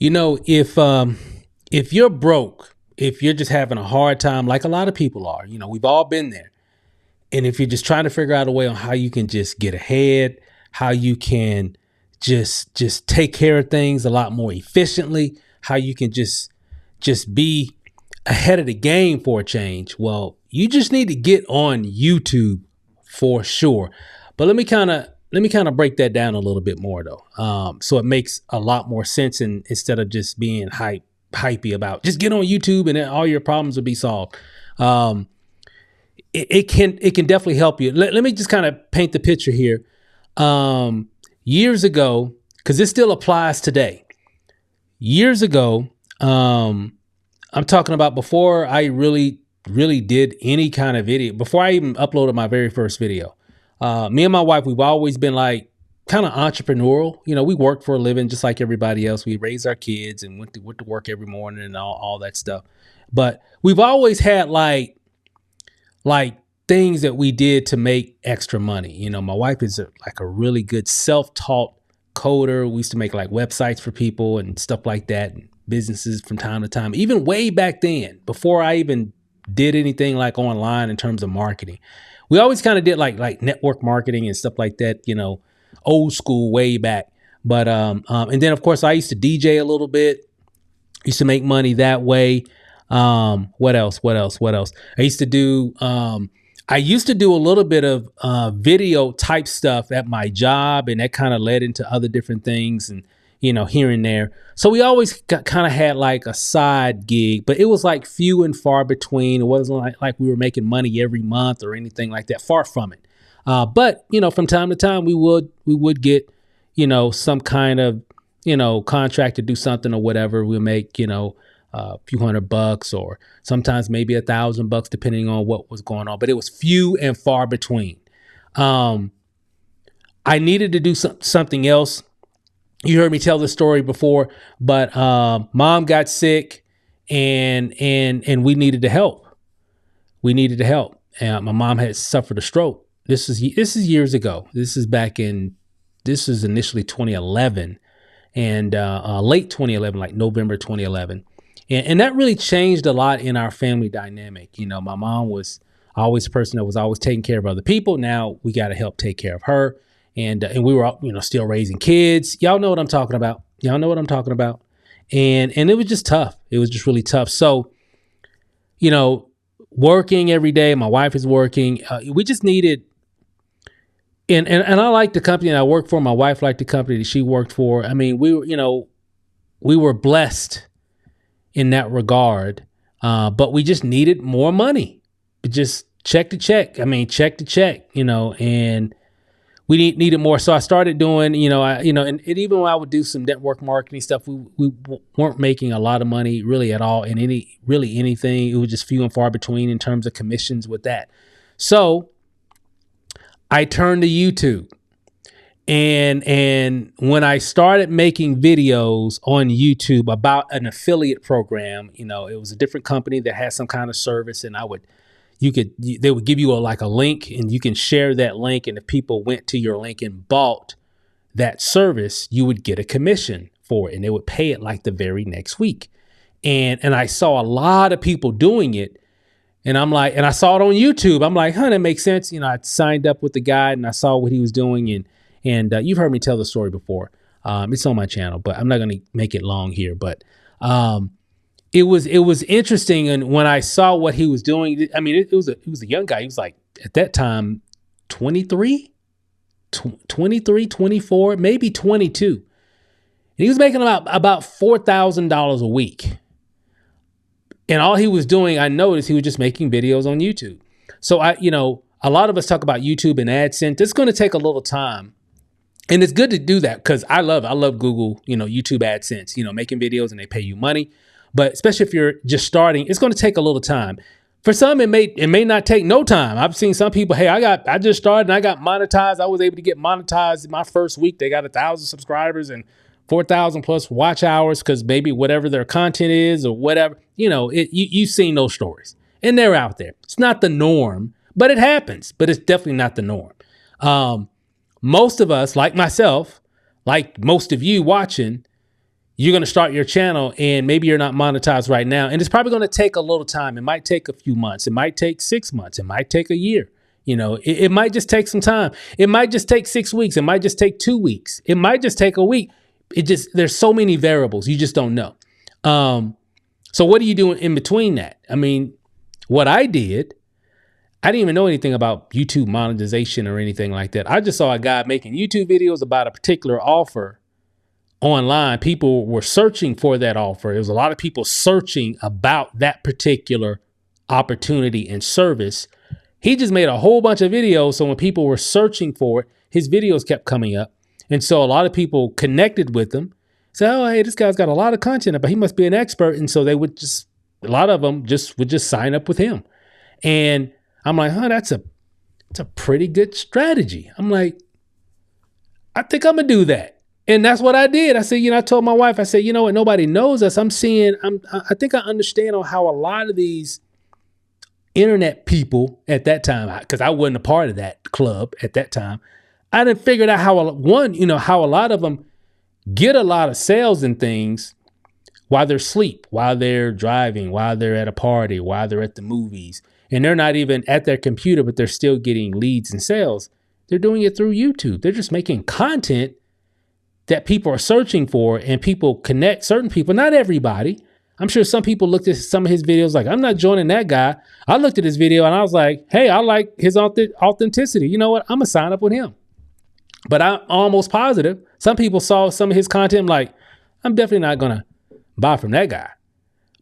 If you're broke, if you're just having a hard time, like a lot of people are, we've all been there. And if you're just trying to figure out a way on how you can just get ahead, how you can just take care of things a lot more efficiently, how you can just be ahead of the game for a change. Well, you just need to get on YouTube for sure. But let me kind of break that down a little bit more though. So it makes a lot more sense, and instead of just being hypey about just get on YouTube and then all your problems will be solved. It can definitely help you. Let me just kind of paint the picture here. Years ago, because this still applies today. Years ago, I'm talking about before I really did any kind of video, before I even uploaded my very first video. Me and my wife, we've always been like kind of entrepreneurial. We worked for a living just like everybody else. We raised our kids and went to work every morning and all that stuff. But we've always had like things that we did to make extra money. My wife is like a really good self-taught coder. We used to make like websites for people and stuff like that, and businesses from time to time, even way back then, before I even did anything like online in terms of marketing. We always kind of did like network marketing and stuff like that, old school way back. But and then of course I used to DJ a little bit, used to make money that way. What else? I used to do a little bit of video type stuff at my job, and that kind of led into other different things and, here and there. So we always kind of had like a side gig, but it was like few and far between. It wasn't like we were making money every month or anything like that. Far from it. But, from time to time we would get, some kind of, contract to do something or whatever. We'll make, a few $100 or sometimes maybe $1,000 depending on what was going on, but it was few and far between. I needed to do something else. You heard me tell this story before, but mom got sick and we needed to help. And my mom had suffered a stroke. This is years ago. This is initially 2011 and late 2011, like November 2011. And that really changed a lot in our family dynamic. My mom was always a person that was always taking care of other people. Now we got to help take care of her. And we were, still raising kids. Y'all know what I'm talking about. And it was just tough. It was just really tough. So, working every day, my wife is working. We just needed, and I like the company that I work for. My wife liked the company that she worked for. I mean, we were blessed in that regard. But we just needed more money. Just check to check, and we needed more. So I started doing, and even when I would do some network marketing stuff, we weren't making a lot of money really at all in anything. It was just few and far between in terms of commissions with that. So I turned to YouTube. And when I started making videos on YouTube about an affiliate program, it was a different company that had some kind of service, and they would give you a link, and you can share that link. And if people went to your link and bought that service, you would get a commission for it, and they would pay it like the very next week. And I saw a lot of people doing it, and I'm like, and I saw it on YouTube. I'm like, that makes sense. I signed up with the guy and I saw what he was doing, and you've heard me tell the story before. It's on my channel, but I'm not going to make it long here. But it was interesting, and when I saw what he was doing, I mean, he was a young guy. He was like at that time 23, 24, maybe 22, and he was making about $4,000 a week. And all he was doing, I noticed, he was just making videos on YouTube. So a lot of us talk about YouTube and AdSense. It's going to take a little time. And it's good to do that because I love Google, YouTube AdSense, making videos and they pay you money. But especially if you're just starting, it's going to take a little time. For some, it may not take no time. I've seen some people, hey, I just started and I got monetized. I was able to get monetized in my first week. They got 1,000 subscribers and 4,000 plus watch hours because maybe whatever their content is or whatever, you've seen those stories and they're out there. It's not the norm, but it happens. But it's definitely not the norm. Most of us, like myself, like most of you watching, you're going to start your channel and maybe you're not monetized right now. And it's probably going to take a little time. It might take a few months. It might take 6 months. It might take a year. It might just take some time. It might just take 6 weeks. It might just take 2 weeks. It might just take a week. There's so many variables. You just don't know. So what are you doing in between that? I mean, what I didn't even know anything about YouTube monetization or anything like that. I just saw a guy making YouTube videos about a particular offer online. People were searching for that offer. There was a lot of people searching about that particular opportunity and service. He just made a whole bunch of videos. So when people were searching for it, his videos kept coming up. And so a lot of people connected with him. Said, oh, hey, this guy's got a lot of content, but he must be an expert. And so a lot of them would just sign up with him. And I'm like, that's a pretty good strategy. I'm like, I think I'm gonna do that. And that's what I did. I said, I told my wife, I said, you know what? Nobody knows us. I think I understand on how a lot of these internet people at that time, because I wasn't a part of that club at that time, I didn't figure out how a lot of them get a lot of sales and things while they're asleep, while they're driving, while they're at a party, while they're at the movies. And they're not even at their computer, but they're still getting leads and sales. They're doing it through YouTube. They're just making content that people are searching for, and people connect certain people, not everybody. I'm sure some people looked at some of his videos like, I'm not joining that guy. I looked at his video and I was like, hey, I like his authenticity. You know what? I'm going to sign up with him. But I'm almost positive some people saw some of his content like, I'm definitely not going to buy from that guy.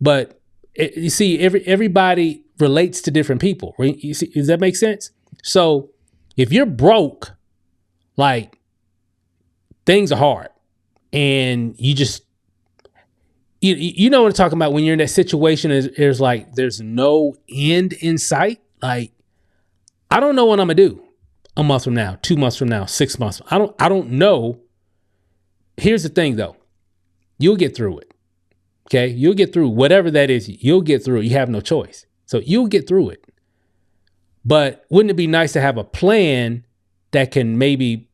But you see, everybody relates to different people. Right? You see, does that make sense? So if you're broke, like, things are hard, and you know what I'm talking about when you're in that situation. There's no end in sight. Like, I don't know what I'm gonna do a month from now, 2 months from now, 6 months. I don't know. Here's the thing though. You'll get through it. Okay. You'll get through whatever that is. You'll get through it. You have no choice. So you'll get through it. But wouldn't it be nice to have a plan that can maybe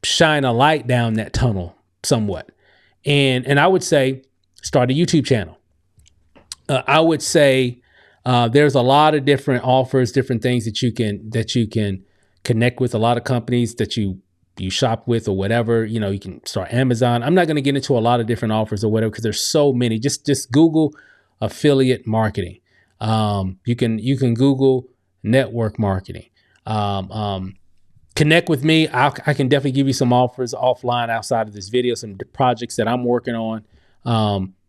shine a light down that tunnel somewhat? And I would say start a YouTube channel. I would say there's a lot of different offers, different things that you can connect with, a lot of companies that you shop with or whatever. You can start Amazon. I'm not going to get into a lot of different offers or whatever because there's so many. Just Google affiliate marketing. You can Google network marketing. Connect with me. I can definitely give you some offers offline outside of this video, some projects that I'm working on.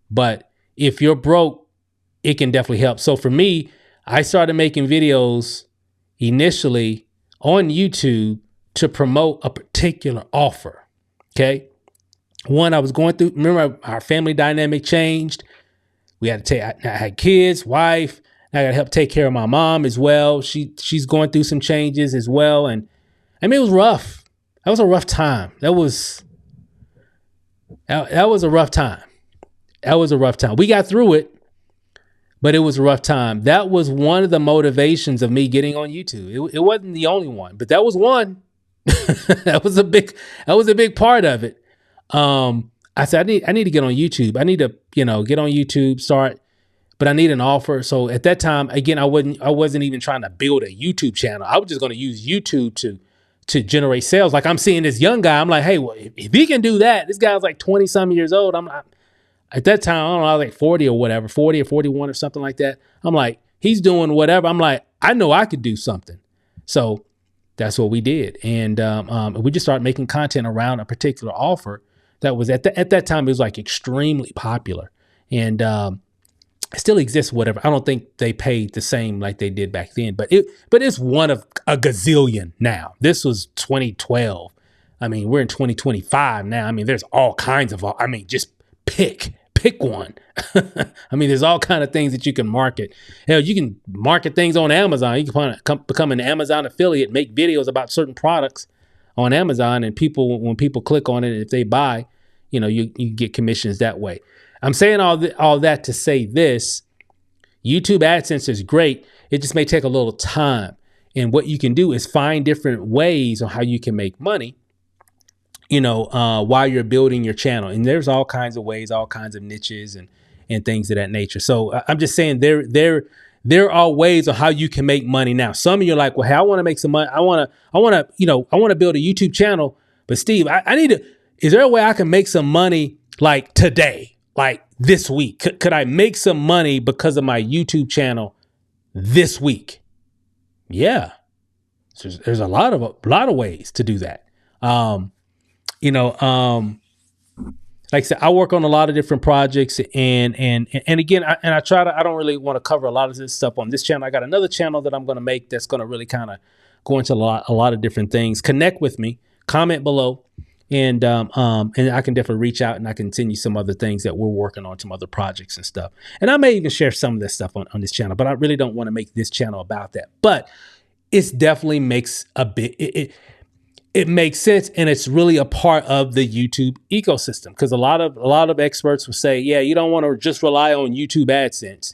But if you're broke, it can definitely help. So for me, I started making videos initially on YouTube to promote a particular offer. Okay. One, I was going through, remember our family dynamic changed. We had to I had kids, wife. I got to help take care of my mom as well. She's going through some changes as well. And I mean, it was rough. That was a rough time. That was a rough time. That was a rough time. We got through it, but it was a rough time. That was one of the motivations of me getting on YouTube. It wasn't the only one, but that was one. That was a big part of it. I said, I need to get on YouTube. I need to, get on YouTube, start, but I need an offer. So at that time, again, I wasn't even trying to build a YouTube channel. I was just going to use YouTube to generate sales. Like, I'm seeing this young guy. I'm like, hey, well, if he can do that, this guy's like 20 some years old. At that time, I don't know, I was like 40 or whatever, 40 or 41 or something like that. I'm like, he's doing whatever. I'm like, I know I could do something. So that's what we did. And we just started making content around a particular offer that was at that time, it was like extremely popular. And it still exists, whatever. I don't think they paid the same like they did back then, but it's one of a gazillion now. This was 2012. I mean, we're in 2025 now. I mean, there's all kinds of, just pick one. I mean, there's all kind of things that you can market. Hell, you can market things on Amazon. You can become an Amazon affiliate, make videos about certain products on Amazon, and when people click on it, if they buy, you get commissions that way. I'm saying all that to say this: YouTube AdSense is great. It just may take a little time. And what you can do is find different ways on how you can make money. while you're building your channel. And there's all kinds of ways, all kinds of niches and things of that nature. So I'm just saying there are ways on how you can make money now. Some of you are like, well, hey, I want to make some money. I want to build a YouTube channel. But Steve, I need to, is there a way I can make some money like today, like this week? Could I make some money because of my YouTube channel this week? Yeah. So there's a lot of ways to do that. Like I said, I work on a lot of different projects and again, I don't really want to cover a lot of this stuff on this channel. I got another channel that I'm going to make that's going to really kind of go into a lot of different things. Connect with me, comment below, and I can definitely reach out and I can send you some other things that we're working on, some other projects and stuff. And I may even share some of this stuff on this channel, but I really don't want to make this channel about that. But it definitely makes it makes sense, and it's really a part of the YouTube ecosystem, because a lot of experts will say, yeah, you don't want to just rely on YouTube AdSense,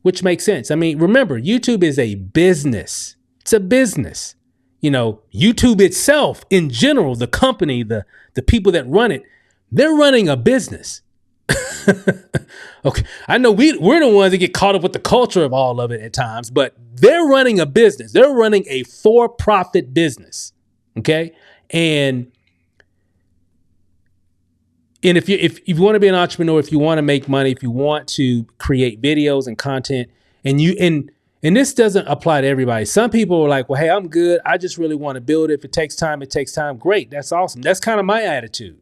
which makes sense. I mean, remember, YouTube is a business. It's a business. YouTube itself, in general, the company, the people that run it, they're running a business. Okay, I know we're the ones that get caught up with the culture of all of it at times, but they're running a business. They're running a for-profit business. Okay. And if you want to be an entrepreneur, if you want to make money, if you want to create videos and content, and this doesn't apply to everybody. Some people are like, well, hey, I'm good. I just really want to build it. If it takes time, it takes time. Great. That's awesome. That's kind of my attitude.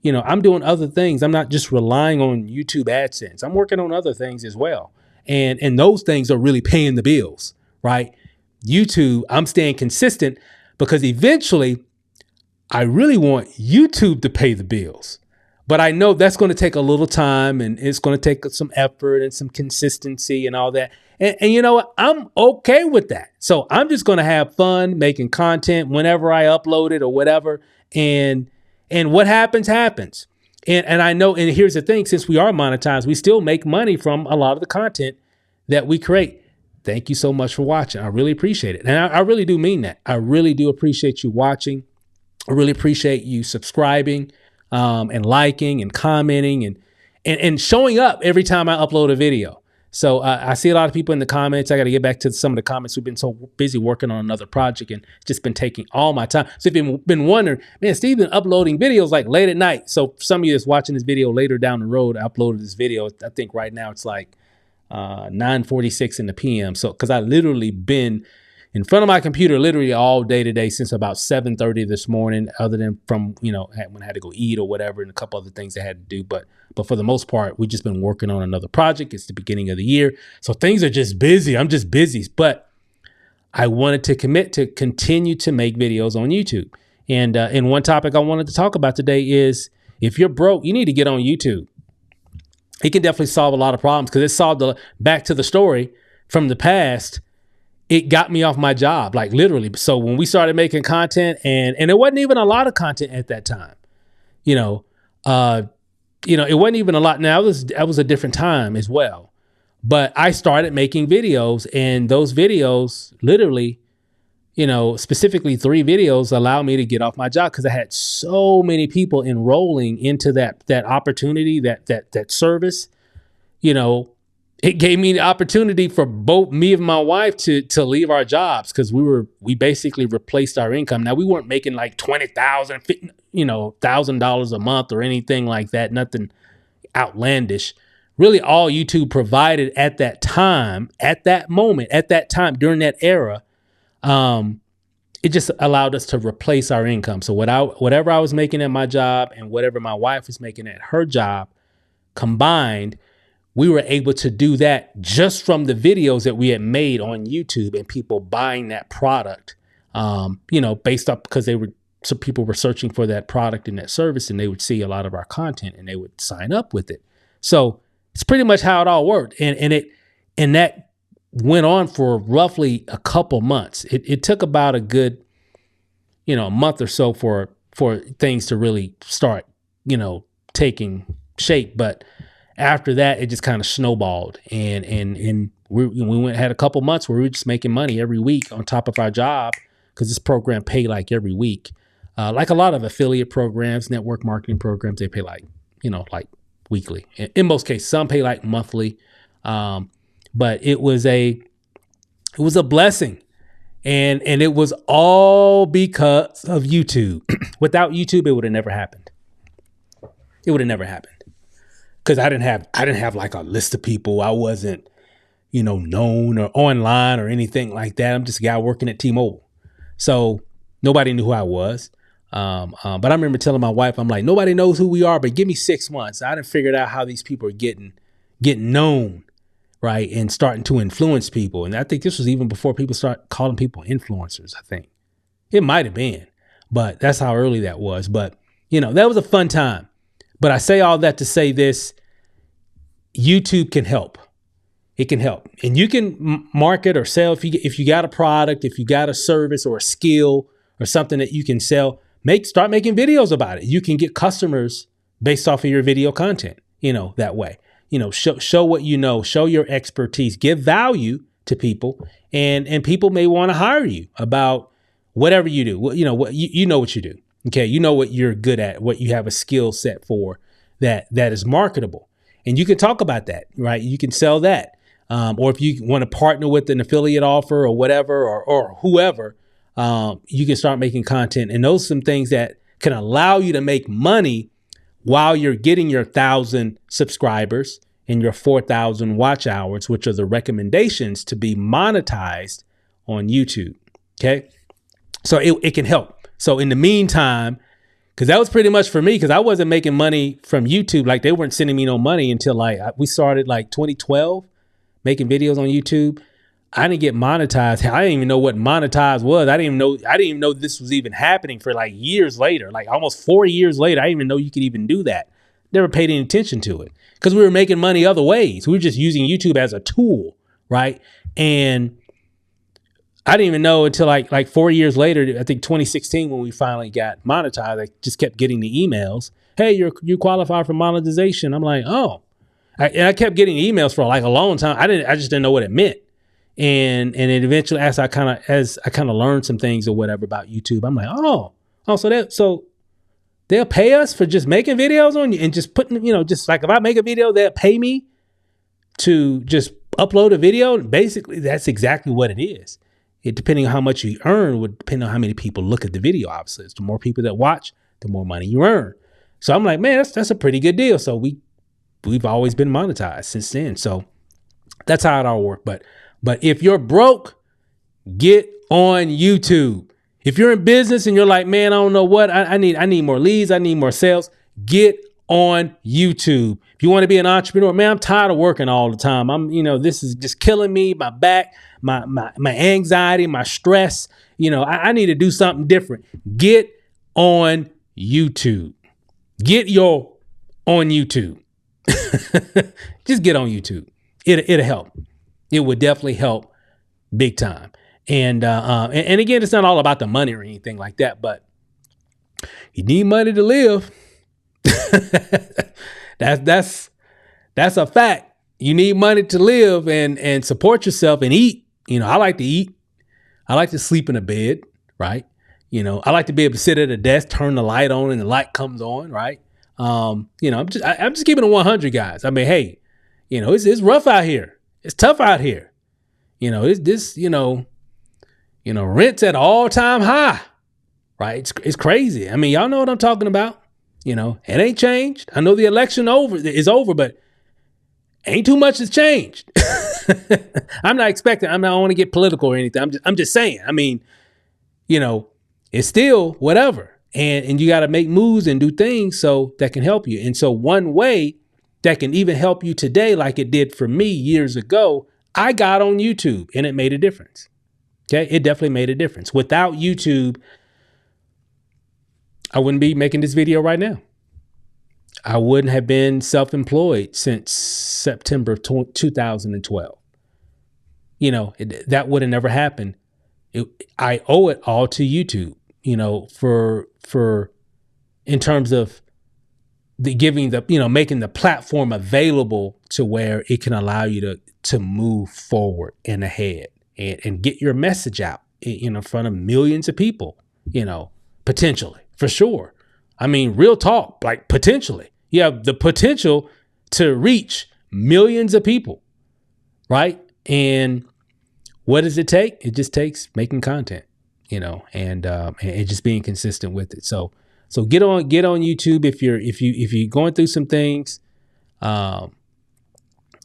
I'm doing other things. I'm not just relying on YouTube AdSense. I'm working on other things as well. And those things are really paying the bills, right? YouTube, I'm staying consistent, because eventually I really want YouTube to pay the bills. But I know that's going to take a little time, and it's going to take some effort and some consistency and all that. And you know what? I'm okay with that. So I'm just going to have fun making content whenever I upload it or whatever. And what happens, happens. And I know, and here's the thing, since we are monetized, we still make money from a lot of the content that we create. Thank you so much for watching. I really appreciate it. And I really do mean that. I really do appreciate you watching. I really appreciate you subscribing and liking and commenting and showing up every time I upload a video. So I see a lot of people in the comments. I got to get back to some of the comments. We've been so busy working on another project and it's just been taking all my time. So if you've been wondering, man, Steve's been uploading videos like late at night. So for some of you that's watching this video later down the road, I uploaded this video. I think right now it's like 9:46 in the PM. So, cause I literally been in front of my computer literally all day today since about 7:30 this morning, other than from, when I had to go eat or whatever, and a couple other things I had to do. But for the most part, we've just been working on another project. It's the beginning of the year. So things are just busy. I'm just busy, but I wanted to commit to continue to make videos on YouTube. And one topic I wanted to talk about today is, if you're broke, you need to get on YouTube. It can definitely solve a lot of problems, because it solved back to the story from the past. It got me off my job, like literally. So when we started making content, and it wasn't even a lot of content at that time, it wasn't even a lot. Now that was a different time as well, but I started making videos, and those videos literally, specifically 3 videos allowed me to get off my job, because I had so many people enrolling into that opportunity, that service. It gave me the opportunity for both me and my wife to leave our jobs, because we basically replaced our income. Now, we weren't making like $20,000, $1,000 a month or anything like that, nothing outlandish. Really, all YouTube provided at that time, at that moment, at that time, during that era, it just allowed us to replace our income. So whatever I was making at my job and whatever my wife was making at her job combined, we were able to do that just from the videos that we had made on YouTube, and people buying that product, based up, because some people were searching for that product and that service, and they would see a lot of our content and they would sign up with it. So it's pretty much how it all worked. And that went on for roughly a couple months. It took about a good, a month or so for things to really start, taking shape. But after that, it just kind of snowballed, and we had a couple months where we were just making money every week on top of our job, because this program paid like every week. Like a lot of affiliate programs, network marketing programs, they pay like, like weekly. In most cases, some pay like monthly. But it was a blessing. And it was all because of YouTube. Without YouTube, it would have never happened. It would have never happened. Because I didn't have like a list of people. I wasn't, known or online or anything like that. I'm just a guy working at T-Mobile. So nobody knew who I was. But I remember telling my wife, I'm like, nobody knows who we are, but give me 6 months. I done figured out how these people are getting known, right? And starting to influence people. And I think this was even before people start calling people influencers, I think. It might have been, but that's how early that was. But, that was a fun time. But I say all that to say this, YouTube can help. It can help. And you can market or sell if you got a product, if you got a service or a skill or something that you can sell, start making videos about it. You can get customers based off of your video content, that way. Show what you know, show your expertise, give value to people, and people may want to hire you about whatever you do. You know what you do. Okay, you know what you're good at, what you have a skill set for that is marketable. And you can talk about that, right? You can sell that. Or if you want to partner with an affiliate offer or whatever, or whoever, you can start making content. And those are some things that can allow you to make money while you're getting your 1,000 subscribers and your 4,000 watch hours, which are the recommendations to be monetized on YouTube. Okay. So it can help. So in the meantime, because that was pretty much for me, because I wasn't making money from YouTube. Like they weren't sending me no money until we started like 2012 making videos on YouTube. I didn't get monetized. I didn't even know what monetized was. I didn't even know this was even happening for like years later, like almost 4 years later. I didn't even know you could even do that. Never paid any attention to it because we were making money other ways. We were just using YouTube as a tool, right? And I didn't even know until like 4 years later, I think 2016, when we finally got monetized. I just kept getting the emails. Hey, you qualify for monetization. I'm like, oh. And I kept getting emails for like a long time. I just didn't know what it meant. And then eventually, as I kind of learned some things or whatever about YouTube, I'm like, so they'll pay us for just making videos on you and just putting, just like if I make a video, they'll pay me to just upload a video. Basically, that's exactly what it is. It, depending on how much you earn, would depend on how many people look at the video. Obviously, it's the more people that watch, the more money you earn. So I'm like, man, that's a pretty good deal. So we've always been monetized since then. So that's how it all worked. But if you're broke, get on YouTube. If you're in business and you're like, man, I don't know what I need more leads. I need more sales. Get on YouTube. If you want to be an entrepreneur, man, I'm tired of working all the time. This is just killing me, my back, my anxiety, my stress. I need to do something different. Get on YouTube. On YouTube. Just get on YouTube. It'll help. It would definitely help big time. And again, it's not all about the money or anything like that, but you need money to live. That's a fact. You need money to live and support yourself and eat. I like to eat. I like to sleep in a bed, right? I like to be able to sit at a desk, turn the light on, and the light comes on, right? I'm just keeping it 100, guys. I mean, hey, it's rough out here. It's tough out here. Rent's at all-time high, right? It's crazy. I mean, y'all know what I'm talking about. It ain't changed. I know the election is over, but ain't too much has changed. I'm not expecting. I don't want to get political or anything. I'm just saying. I mean, it's still whatever. And you got to make moves and do things so that can help you. And so one way that can even help you today, like it did for me years ago, I got on YouTube and it made a difference. Okay. It definitely made a difference. Without YouTube, I wouldn't be making this video right now. I wouldn't have been self-employed since September 2012. That would have never happened. I owe it all to YouTube, for in terms of making the platform available to where it can allow you to move forward and ahead and get your message out in front of millions of people, potentially. for sure. I mean, real talk, like potentially. You have the potential to reach millions of people, right? And what does it take? It just takes making content, and just being consistent with it. So get on YouTube if you're going through some things. Um,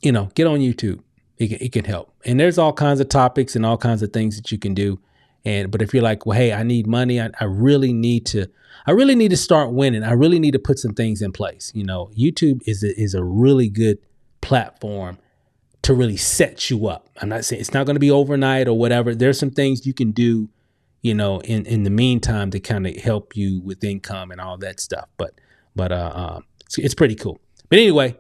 get on YouTube. It can help. And there's all kinds of topics and all kinds of things that you can do. But if you're like, well, hey, I need money. I really need to start winning. I really need to put some things in place. YouTube is a really good platform to really set you up. I'm not saying it's not going to be overnight or whatever. There's some things you can do, in the meantime to kind of help you with income and all that stuff. But it's pretty cool. But anyway,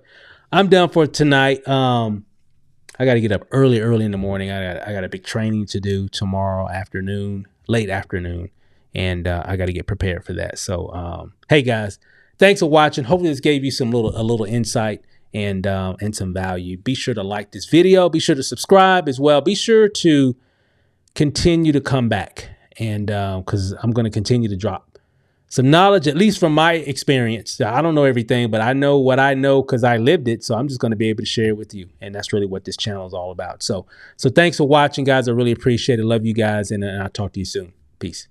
I'm done for tonight. I got to get up early in the morning. I got a big training to do tomorrow afternoon, late afternoon, and I got to get prepared for that. So, hey guys, thanks for watching. Hopefully this gave you a little insight and some value. Be sure to like this video. Be sure to subscribe as well. Be sure to continue to come back, and because I'm going to continue to drop some knowledge, at least from my experience. I don't know everything, but I know what I know because I lived it. So I'm just going to be able to share it with you. And that's really what this channel is all about. So thanks for watching, guys. I really appreciate it. Love you guys. And I'll talk to you soon. Peace.